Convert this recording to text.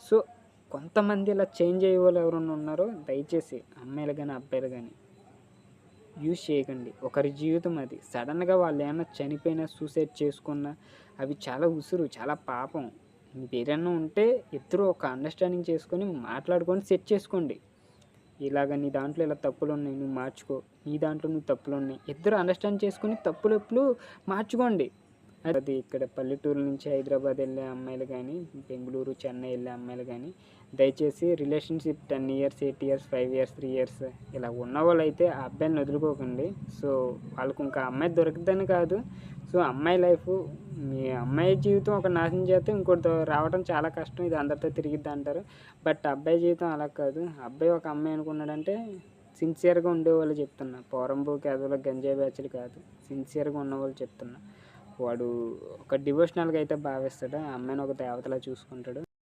So కొంతమంది ఇలా change అయ్యే వాళ్ళు ఎవరైనా ఉన్నారో దయచేసి అమ్మాయిలు కానీ అబ్బాయిలు కానీ యూజ్ చేయకండి. ఒకరి జీవితం అది. సడన్‌గా వాళ్ళు ఏమన్నా చనిపోయినా, సూసైడ్ చేసుకున్నా అవి చాలా ఉసురు, చాలా పాపం. మీరేమన్నా ఉంటే ఇద్దరు ఒక అండర్‌స్టాండింగ్ చేసుకొని మాట్లాడుకొని సెట్ చేసుకోండి. ఇలాగ నీ దాంట్లో ఇలా తప్పులున్నాయి, నువ్వు మార్చుకో. నీ దాంట్లో నువ్వు తప్పులున్నాయి. ఇద్దరు అండర్‌స్టాండ్ చేసుకొని తప్పులొప్పులు మార్చుకోండి. అది ఇక్కడ పల్లెటూరు నుంచి హైదరాబాద్ ఎళ్ళే అమ్మాయిలు గానీ, బెంగుళూరు, చెన్నై ఎళ్ళే అమ్మాయిలు గానీ, దయచేసి relationship 10 years, 8 years, 5 years, 3 years ఇలా ఉన్నవాళ్ళైతే ఆ అబ్బాయిలని వదులుకోకండి. సో, వాళ్ళకి ఇంకా అమ్మాయి దొరకదని కాదు. సో, అమ్మాయి లైఫు మీ అమ్మాయి జీవితం ఒక నాశనం చేస్తే ఇంకోటి రావడం చాలా కష్టం. ఇది అందరితో తిరిగిద్దంటారు. బట్ అబ్బాయి జీవితం అలా కాదు. అబ్బాయి ఒక అమ్మాయి అనుకున్నాడంటే సిన్సియర్‌గా ఉండేవాళ్ళు చెప్తున్నా. పోరంబోకు ఎదవల గంజాయి బ్యాచులు కాదు. సిన్సియర్‌గా ఉన్నవాళ్ళు చెప్తున్నా. వాడు ఒక డివోషనల్‌గా అయితే భావిస్తాడు. ఆ అమ్మాయిని ఒక దేవతలా చూసుకుంటాడు.